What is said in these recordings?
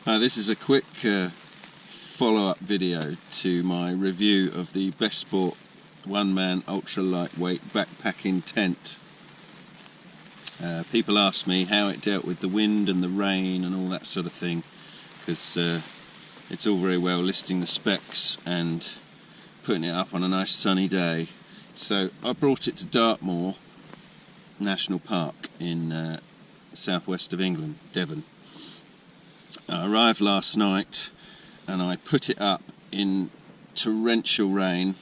This is a quick follow-up video to my review of the Bessport one-man ultra lightweight backpacking tent. People ask me how it dealt with the wind and the rain and all that sort of thing, because it's all very well listing the specs and putting it up on a nice sunny day. So I brought it to Dartmoor National Park in southwest of England, Devon. I arrived last night and I put it up in torrential rain,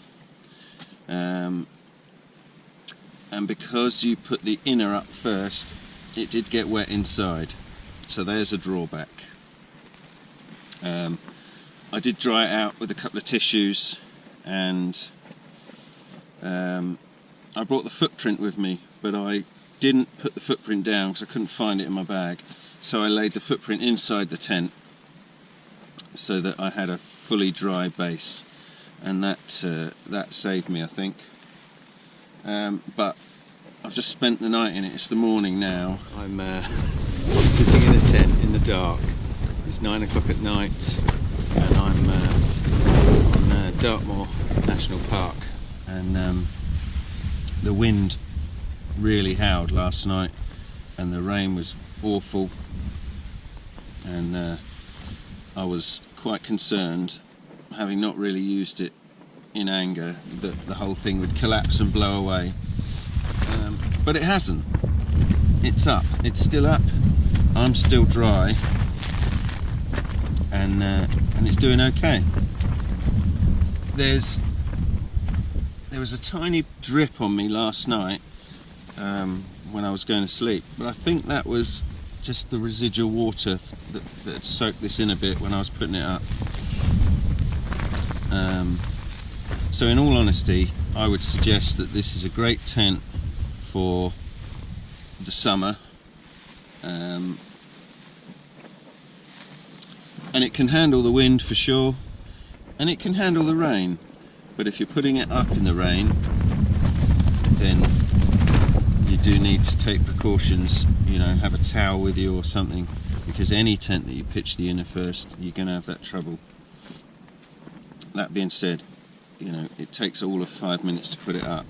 and because you put the inner up first, it did get wet inside, so there's a drawback. I did dry it out with a couple of tissues, and I brought the footprint with me, but I didn't put the footprint down because I couldn't find it in my bag. So I laid the footprint inside the tent so that I had a fully dry base, and that saved me, I think. But I've just spent the night in it. It's the morning now. I'm sitting in a tent in the dark. It's 9 o'clock at night, and I'm on Dartmoor National Park. And the wind really howled last night, and the rain was awful. And I was quite concerned, having not really used it in anger, that the whole thing would collapse and blow away. But it hasn't. It's up. It's still up. I'm still dry, and it's doing okay. There was a tiny drip on me last night when I was going to sleep, but I think that was just the residual water that had soaked this in a bit when I was putting it up. So in all honesty, I would suggest that this is a great tent for the summer, and it can handle the wind for sure, and it can handle the rain. But if you're putting it up in the rain, then you do need to take precautions, you know, have a towel with you or something, because any tent that you pitch the inner first, you're going to have that trouble. That being said, you know, it takes all of 5 minutes to put it up,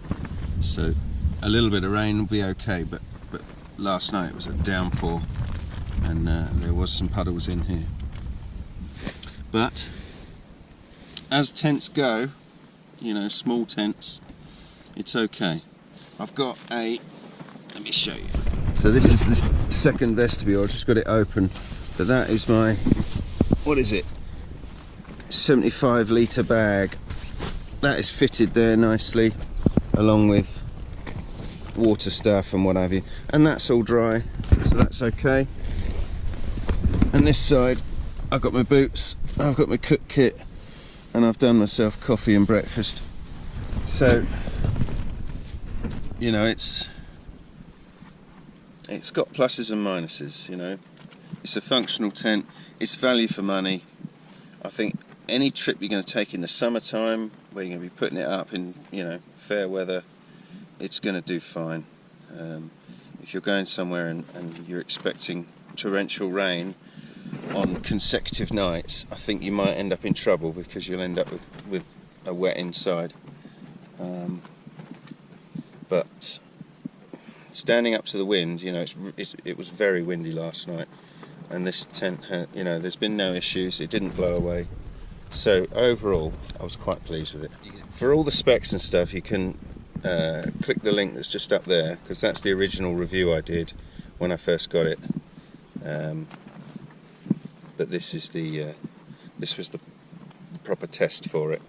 so a little bit of rain will be okay, but last night it was a downpour, and there was some puddles in here. But as tents go, you know, small tents, it's okay. I've got a, let me show you. So this is the second vestibule. I've just got it open, but that is my, what is it, 75 litre bag. That is fitted there nicely, along with water stuff and what have you, and that's all dry, so that's okay. And this side, I've got my boots, I've got my cook kit, and I've done myself coffee and breakfast. So, you know, it's got pluses and minuses, you know. It's a functional tent, it's value for money. I think any trip you're going to take in the summertime, where you're going to be putting it up in, you know, fair weather, it's going to do fine. If you're going somewhere and you're expecting torrential rain on consecutive nights, I think you might end up in trouble, because you'll end up with a wet inside. But standing up to the wind, you know, it was very windy last night, and this tent had, you know, there's been no issues, it didn't blow away. So overall, I was quite pleased with it. For all the specs and stuff, you can click the link that's just up there, because that's the original review I did when I first got it. But this is this was the proper test for it.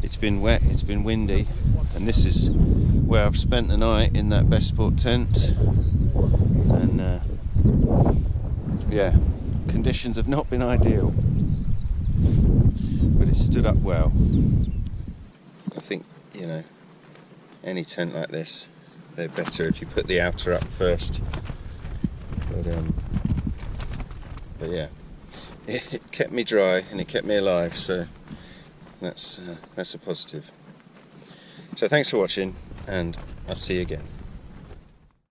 It's been wet, it's been windy, and this is where I've spent the night, in that Bessport tent. And yeah, conditions have not been ideal, but it stood up well. I think, you know, any tent like this, they're better if you put the outer up first. But yeah, it kept me dry and it kept me alive, so that's a positive. So thanks for watching, and I'll see you again.